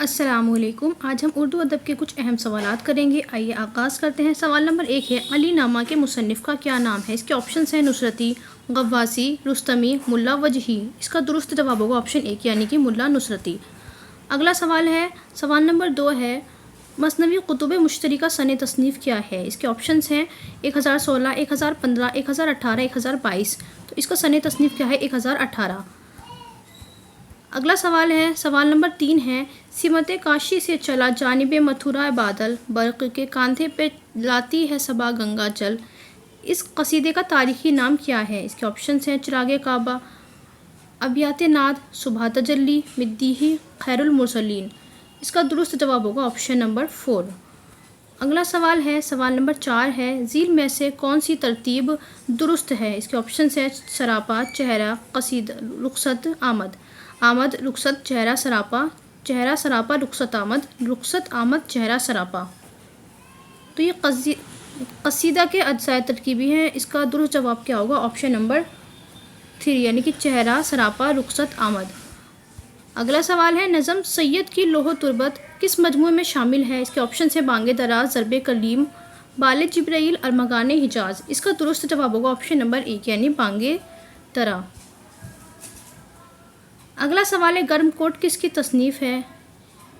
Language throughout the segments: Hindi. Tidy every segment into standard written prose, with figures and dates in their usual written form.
अस्सलामुअलैकुम। आज हम उर्दू अदब के कुछ अहम सवालात करेंगे। आइए आगाज़ करते हैं। सवाल नंबर 1 है, अली नामा के मुसन्निफ़ का क्या नाम है? इसके ऑप्शंस हैं नुसरती, गव्वासी, रुस्तमी, मुल्ला वजही। इसका दुरुस्त जवाब होगा ऑप्शन 1 यानी कि मुल्ला नुसरती। अगला सवाल है, सवाल नंबर 2 है, मसनवी कुतुब मुश्तरिका सन तसनीफ़ क्या है? इसके ऑप्शंस हैं 1016, 1015, 1018, 1022। तो इसका सन तसनीफ़ क्या है? 1018। अगला सवाल है, सवाल नंबर 3 है, सिमत काशी से चला जानिब मथुरा बादल, बर्क़ के कांधे पे लाती है सबा गंगा जल। इस कसीदे का तारीख़ी नाम क्या है? इसके ऑप्शंस हैं चिरागे काबा, अबियात नाद, सुबह तजल्ली, मिद्दीही, खैरुल मुरसलीन। इसका दुरुस्त जवाब होगा ऑप्शन नंबर 4। अगला सवाल है, सवाल नंबर 4 है, ज़ील में से कौन सी तरतीब दुरुस्त है? इसके ऑप्शंस हैं सरापा, चेहरा, कसीदा, रुखसत, आमद। आमद, रुखसत, चेहरा, चेहरा, सरापा, रुखसत, आमद, रुखसत, आमद, चेहरा, सरापा। तो ये कसीदा के अज्जाए तरकीबी हैं। इसका दुरुस्त जवाब क्या होगा? ऑप्शन नंबर 3 यानी कि चेहरा, सरापा, रुखसत, आमद। अगला सवाल है, नज़म सैयद की लोह तुरबत किस मजमूए में शामिल है? इसके ऑप्शन है बांगे दराज, ज़रबे कलीम, बाले जिब्राइल, अरमगाने हिजाज। इसका दुरुस्त जवाब होगा ऑप्शन नंबर 1 यानी बांगे दरा। अगला सवाल है, गर्म कोट किसकी तसनीफ़ है?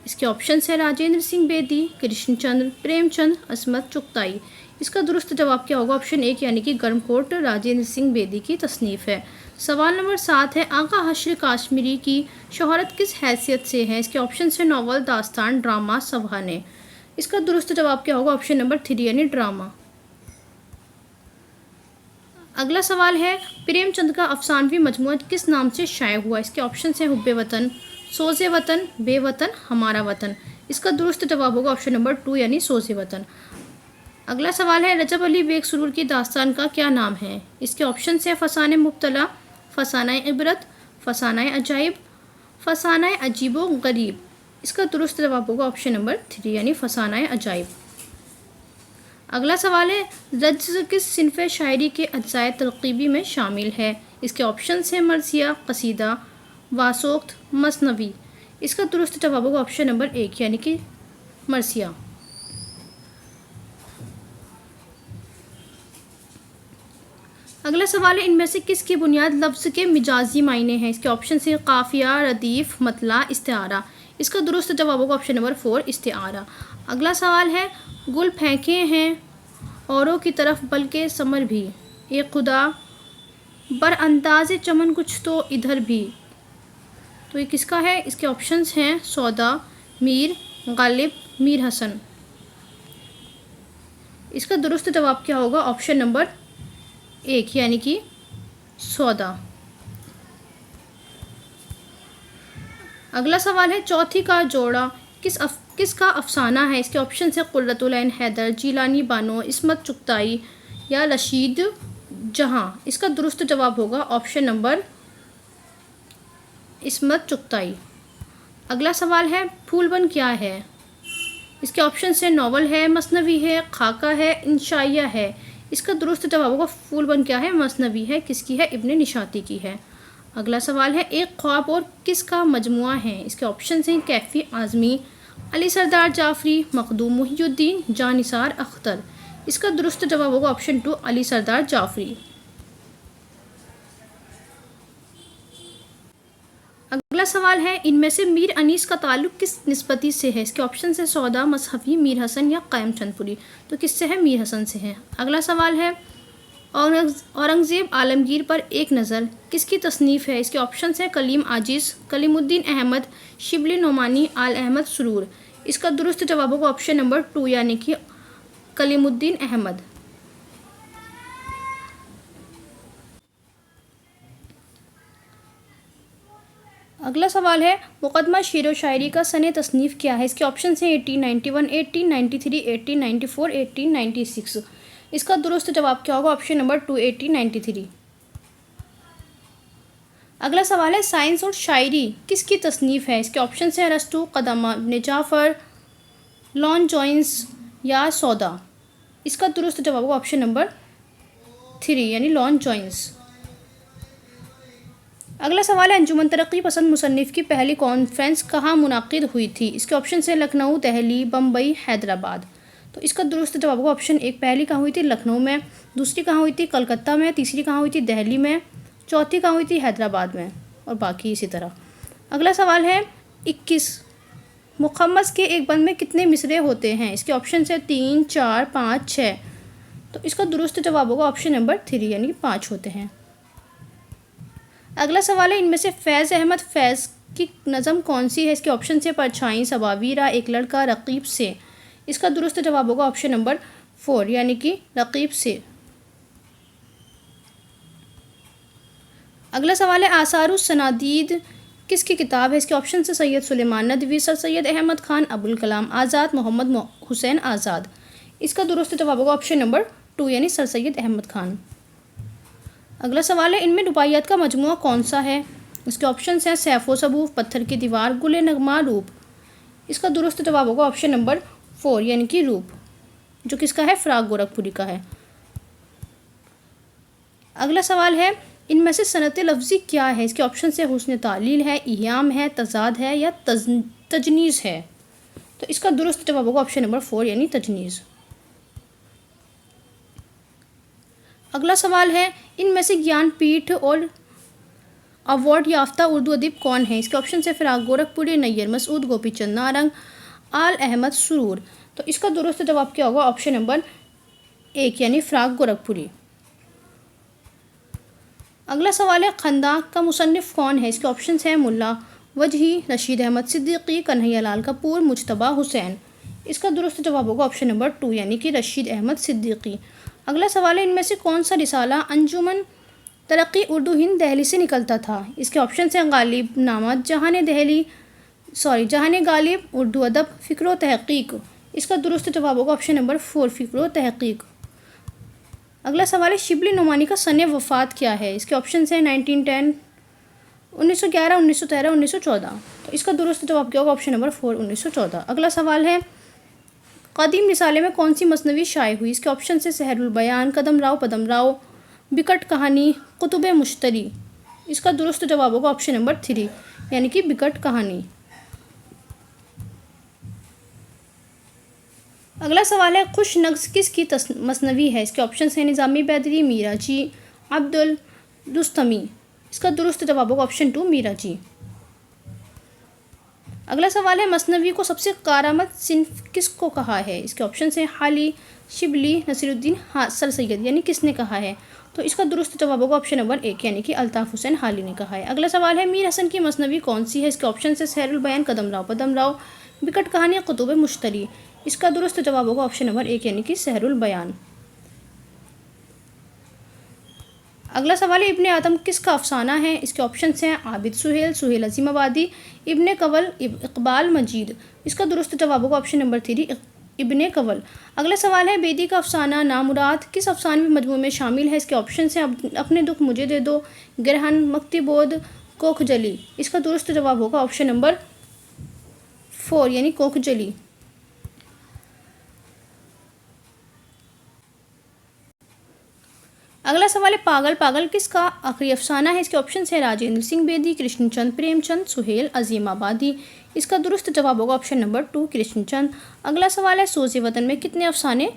इसके ऑप्शन है राजेंद्र सिंह बेदी, कृष्णचंद्र, प्रेमचंद, असमत चुगताई। इसका दुरुस्त जवाब क्या होगा? ऑप्शन 1 यानी कि गर्म कोट राजेंद्र सिंह बेदी की तसनीफ़ है। सवाल नंबर 7 है, आगा हश्र काश्मीरी की शोहरत किस हैसियत से है? इसके ऑप्शन है नावल, दास्तान, ड्रामा, सवाने। इसका दुरुस्त जवाब क्या होगा? ऑप्शन नंबर 3 यानी ड्रामा। अगला सवाल है, प्रेमचंद का अफसानवी मजमूआ किस नाम से शाये हुआ? इसके ऑप्शन हैं हुब्बे वतन, सोज़े वतन, बेवतन, हमारा वतन। इसका दुरुस्त जवाब होगा ऑप्शन नंबर 2 यानी सोज़े वतन। अगला सवाल है, रजब अली बेग सुरूर की दास्तान का क्या नाम है? इसके ऑप्शन हैं फसाने मुब्तला, फसाना इबरत, फसाना अजाइब, फसाना अजीबो गरीब। इसका दुरुस्त जवाब होगा ऑप्शन नंबर 3 यानी फसाना अजाइब। अगला सवाल है, रज्ज़ किस सिनफ़ शायरी के अज्जाए तरकीबी में शामिल है? इसके ऑप्शन हैं मरसिया, कसीदा, वासोख्त, मसनवी। इसका दुरुस्त जवाब होगा ऑप्शन नंबर 1 यानी कि मरसिया। अगला सवाल है, इनमें से किसकी बुनियाद लफ्ज़ के मिजाजी मायने हैं? इसके ऑप्शन है काफ़िया, रदीफ़, मतला, इस्तिआरा। इसका दुरुस्त जवाब होगा ऑप्शन नंबर 4 इस्तिआरा। अगला सवाल है, गुल फेंके हैं औरों की तरफ बल्कि समर भी, ए खुदा बर अंदाज़े चमन कुछ तो इधर भी। तो ये किसका है? इसके ऑप्शंस हैं सौदा, मीर, गालिब, मीर हसन। इसका दुरुस्त जवाब क्या होगा? ऑप्शन नंबर 1 यानी कि सौदा। अगला सवाल है, चौथी का जोड़ा किसका अफसाना है? इसके ऑप्शन है कुर्रतुल ऐन हैदर, जीलानी बानो, इस्मत चुगताई या रशीद जहाँ। इसका दुरुस्त जवाब होगा ऑप्शन नंबर इस्मत चुगताई। अगला सवाल है, फूलबन क्या है? इसके ऑप्शन है नावल है, मसनवी है, खाका है, इंशाइया है। इसका दुरुस्त जवाब होगा फूलबन क्या है? मसनवी है। किसकी है? इब्ने निशाती की है। अगला सवाल है, एक ख्वाब और किसका मजमुआ है? इसके ऑप्शन हैं कैफ़ी आज़मी, अली सरदार जाफरी, मखदूम मुहियुद्दीन, जानिसार अख्तर। इसका दुरुस्त जवाब होगा ऑप्शन 2 अली सरदार जाफरी। अगला सवाल है, इनमें से मीर अनीस का ताल्लुक़ किस निस्बती से है? इसके ऑप्शन है सौदा, मसहफ़ी, मीर हसन या क़ायम चंदपुरी। तो किससे है? मीर हसन से है। अगला सवाल है, औरंगज़ेब आलमगीर पर एक नज़र किसकी तसनीफ़ है? इसके ऑप्शन हैं कलीम आजिज़, कलीमुद्दीन अहमद, शिबली नोमानी, आल अहमद सुरूर। इसका दुरुस्त जवाब होगा ऑप्शन नंबर 2 यानी कि कलीमुद्दीन अहमद। अगला सवाल है, मुक़दमा शेर व शायरी का सन तसनीफ़ क्या है? इसके ऑप्शन हैं 1891, 1893, 1894, 1896। इसका दुरुस्त जवाब क्या होगा? Option number 2 1893। अगला सवाल है, साइंस और शायरी किसकी तसनीफ़ है? इसके ऑप्शन हैं अरस्तु, क़दमा इब्न जाफ़र, लॉन जॉइंस या सौदा। इसका दुरुस्त जवाब होगा ऑप्शन नंबर 3 यानी लॉन जॉइंस। अगला सवाल है अंजुमन तरक्की पसंद मुसन्निफ़ की पहली कॉन्फ्रेंस कहाँ मुनाकिद हुई थी? इसके ऑप्शन है लखनऊ, दिल्ली, बम्बई, हैदराबाद। तो इसका दुरुस्त जवाब होगा ऑप्शन एक। पहली कहाँ हुई थी? लखनऊ में। दूसरी कहाँ हुई थी? कलकत्ता में। तीसरी कहाँ हुई थी? दिल्ली में। चौथी कहाँ हुई थी? हैदराबाद में। और बाकी इसी तरह। अगला सवाल है 21। मुखम्मस के एक बंद में कितने मिसरे होते हैं? इसके ऑप्शन है 3, 4, 5, 6। तो इसका दुरुस्त जवाब होगा ऑप्शन नंबर 3 यानी कि 5 होते हैं। अगला सवाल है इनमें से फैज़ अहमद फैज़ की नज़म कौन सी है? इसके ऑप्शन से परछाई, सबावीरा, एक लड़का, रकीब से। इसका दुरुस्त जवाब होगा ऑप्शन नंबर 4 यानी कि रकीब से। अगला सवाल है आसारुस सनादीद किसकी किताब है? इसके ऑप्शन से सैयद सुलेमान नदवी, सर सैयद अहमद खान, अबुल कलाम आज़ाद, मोहम्मद हुसैन आज़ाद। इसका दुरुस्त जवाब होगा ऑप्शन नंबर 2 यानी सर सैयद अहमद खान। अगला सवाल है इनमें रुबाइयात का मजमुआ कौन सा है? इसके ऑप्शन हैं सैफ़ो सबूफ, पत्थर की दीवार, गुले नगमा, रूप। इसका दुरुस्त जवाब होगा ऑप्शन नंबर 4 यानी कि रूप, जो किसका है? फ़राग गोरखपुरी का है। अगला सवाल है इनमें से सनत लफ्ज़ी क्या है? इसके ऑप्शन से हुस्न तालील है, इयाम है, तज़ाद है या तजनीज़ है। तो इसका दुरुस्त जवाब होगा ऑप्शन नंबर 4 यानी तजनीज़। अगला सवाल है इनमें से ज्ञानपीठ और अवार्ड याफ्ता उर्दू अदीब कौन है? इसके ऑप्शन है फ़राग गोरखपुरी, नैयर मसूद, गोपीचंद नारंग, आल अहमद सुरूर। तो इसका दुरुस्त जवाब क्या होगा? ऑप्शन नंबर 1 यानी फ़राग गोरखपुरी। अगला सवाल है खंदाक का मुसन्निफ़ कौन है? इसके ऑप्शन हैं मुल्ला वजही, रशीद अहमद सिद्दीकी, कन्हैया लाल कपूर, मुजतबा हुसैन। इसका दुरुस्त जवाब होगा ऑप्शन नंबर 2 यानी कि रशीद अहमद सिद्दीकी। अगला सवाल है इनमें से कौन सा रिसाला अंजुमन तरक्की उर्दू हिंद दिल्ली से निकलता था? इसके ऑप्शन हैं गालिब नामा, जहान गालिब, उर्दू अदब, फ़िक्र तहक़ीक़। इसका दुरुस्त जवाब होगा ऑप्शन नंबर 4 फ़िक्र तहक़ीक़। अगला सवाल है शिबली नुमानी का सन वफ़ात क्या है? इसके ऑप्शन हैं 1910, 1911, 1913, 1914। तो इसका दुरुस्त जवाब क्या होगा? Option number 4 1914। अगला सवाल है कदीम रिसाले में कौन सी मसनवी शाये हुई? इसके ऑप्शन से सहरुल बयान, कदम राव पदम राव, बिकट कहानी, कुतुब मुश्तरी। इसका दुरुस्त जवाब होगा ऑप्शन नंबर 3 यानी कि बिकट कहानी। अगला सवाल है खुश नग्ज़ किसकी मसनवी है? इसके ऑप्शन हैं निज़ामी बैदरी, मीरा जी, अब्दुल रुस्तमी। इसका दुरुस्त जवाब होगा ऑप्शन 2 मीरा जी। अगला सवाल है मसनवी को सबसे कारामद सिन्फ किसको कहा है? इसके ऑप्शन हैं हाली, शिबली, नसीरुद्दीन सर सैयद यानी किसने कहा है? तो इसका दुरुस्त जवाब होगा ऑप्शन नंबर 1 यानी कि अल्ताफ़ हुसैन हाली ने कहा है। अगला सवाल है मीर हसन की मसनवी कौन सी है? इसके ऑप्शन है सहरुल बयान, कदम राव पदम राव, बिकट कहानी, कुतुब मुश्तरी। इसका दुरुस्त जवाब होगा ऑप्शन नंबर 1 यानी कि सहरुल बयान। अगला सवाल है इब्ने आदम किसका अफसाना है? इसके ऑप्शन हैं आबिद सुहेल, सुहेल अजीमाबादी, इब्ने कवल, इकबाल मजीद। इसका दुरुस्त जवाब होगा ऑप्शन नंबर 3 इब्ने कवल। अगला सवाल है बेदी का अफसाना नामुराद किस अफसानवी मजमू में शामिल है? इसके ऑप्शन हैं अपने दुख मुझे दे दो, गिरहन, मक्तिबोध, कोखजली। इसका दुरुस्त जवाब होगा ऑप्शन नंबर 4 यानी कोखजली। अगला सवाल है पागल पागल किसका आखिरी अफसाना है? इसके ऑप्शन है राजेंद्र सिंह बेदी, कृष्णचंद प्रेमचंद, सुहेल अजीमाबादी। इसका दुरुस्त जवाब होगा ऑप्शन नंबर 2 कृष्णचंद। अगला सवाल है सोज़े वतन में कितने अफसाने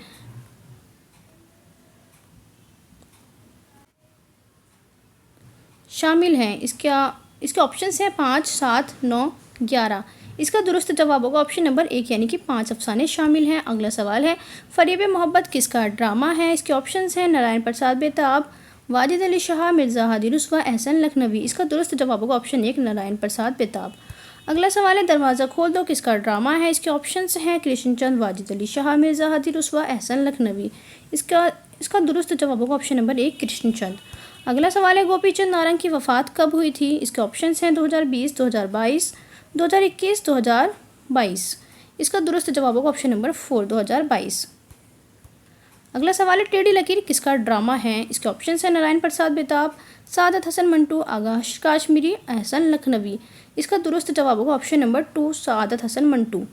शामिल हैं? इसके ऑप्शन हैं 5, 7, 9, 11। इसका दुरुस्त जवाब होगा ऑप्शन नंबर 1 यानी कि 5 अफसाने शामिल हैं। अगला सवाल है फ़रेब मोहब्बत किसका ड्रामा है? इसके ऑप्शन हैं नारायण प्रसाद बेताब, वाजिद अली शाह, मिर्ज़ा हादी रुस्वा, एहसन लखनवी। इसका दुरुस्त जवाब होगा ऑप्शन 1 नारायण प्रसाद बेताब। अगला सवाल है दरवाज़ा खोल दो किसका ड्रामा है? इसके ऑप्शन हैं कृष्णचंद, वाजिद अली शाह, मिर्ज़ा हादी रुस्वा, एहसन लखनवी। इसका दुरुस्त जवाब होगा ऑप्शन नंबर 1 कृष्णचंद। अगला सवाल है गोपीचंद नारंग की वफ़ात कब हुई थी? इसके ऑप्शन हैं 2020, 2022, 2021, 2022। इसका दुरुस्त जवाब होगा ऑप्शन नंबर 4 2022। अगला सवाल है टेढ़ी लकीर किसका ड्रामा है? इसके ऑप्शन हैं नारायण प्रसाद बेताब, सादत हसन मंटू, आगा काश्मीरी, एहसन लखनवी। इसका दुरुस्त जवाब होगा ऑप्शन नंबर 2 सादत हसन मंटू।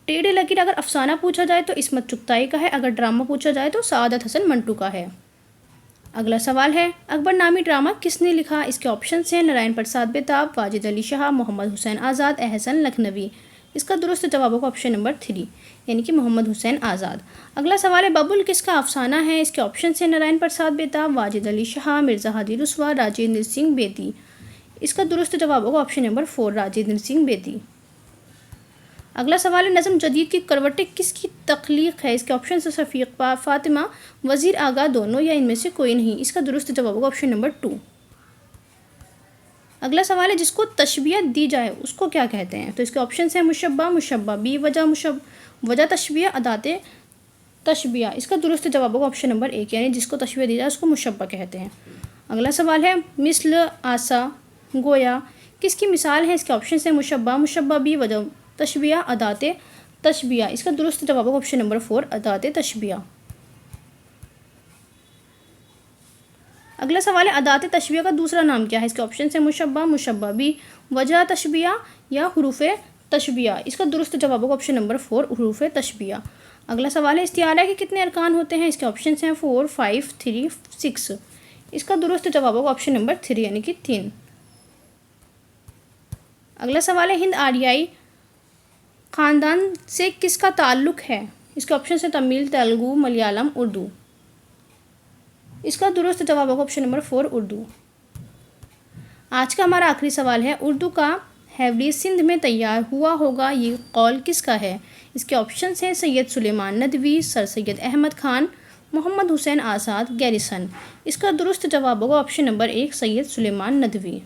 टेढ़ी लकीर अगर अफसाना पूछा जाए तो इस्मत चुगताई का है, अगर ड्रामा पूछा जाए तो सादत हसन मंटू का है। अगला सवाल है, अकबरनामी ड्रामा किसने लिखा? इसके ऑप्शंस हैं नारायण प्रसाद बेताब, वाजिद अली शाह, मोहम्मद हुसैन आज़ाद, एहसन लखनवी। इसका दुरुस्त जवाब होगा ऑप्शन नंबर 3 यानी कि मोहम्मद हुसैन आज़ाद। अगला सवाल है, बबुल किसका अफसाना है? इसके ऑप्शन हैं नारायण प्रसाद बेताब, वाजिद अली शाह, मिर्ज़ा हादी रुस्वा, राजेंद्र सिंह बेदी। इसका दुरुस्त जवाब होगा ऑप्शन नंबर 4 राजेंद्र सिंह बेदी। अगला सवाल है, नज़म जदीद की करवटें किसकी तख्लीक है? इसके ऑप्शन है शफीक फातिमा, वज़ीर आगा, दोनों या इनमें से कोई नहीं। इसका दुरुस्त जवाब होगा ऑप्शन नंबर 2। अगला सवाल है, जिसको तशबिया दी जाए उसको क्या कहते हैं? तो इसके ऑप्शन हैं मुशब्बा, मुशब्बा बी वजह, वजह तशबिया, अदाते तशबिया। इसका दुरुस्त जवाब होगा ऑप्शन नंबर 1 यानी जिसको तशबिया दी जाए उसको मुशब्बा कहते हैं। अगला सवाल है, मिसल, आसा, गोया किसकी मिसाल है? इसके ऑप्शन हैं मुशब्बा, मुशब्बा बी वजह तशबिया, अदाते तशबिया। इसका दुरुस्त जवाब होगा ऑप्शन नंबर 4 अदाते तशबिया। अगला सवाल है, अदाते तशबिया का दूसरा नाम क्या है? इसके ऑप्शन हैं मुशब्बा, मुशब्बा बी वजह तशबिया या हुरूफ तशबिया। इसका दुरुस्त जवाब होगा ऑप्शन नंबर 4 हुरूफ तशबिया। अगला सवाल है, इस्तिआरा के कितने अरकान होते हैं? इसके ऑप्शन हैं 4, 5, 3, 6। इसका दुरुस्त जवाब होगा ऑप्शन नंबर 3 यानी कि 3। अगला सवाल है, हिंद आर्याई ख़ानदान से किसका ताल्लुक़ है? इसके ऑप्शन हैं तमिल, तेलुगु, मलयालम, उर्दू। इसका दुरुस्त जवाब होगा ऑप्शन नंबर 4 उर्दू। आज का हमारा आखिरी सवाल है, उर्दू का हैवली सिंध में तैयार हुआ होगा ये कौल किसका है? इसके ऑप्शन हैं सैयद सुलेमान नदवी, सर सैयद अहमद ख़ान, मोहम्मद हुसैन आज़ाद, गैरिसन। इसका दुरुस्त जवाब होगा ऑप्शन नंबर 1 सैयद सुलेमान नदवी।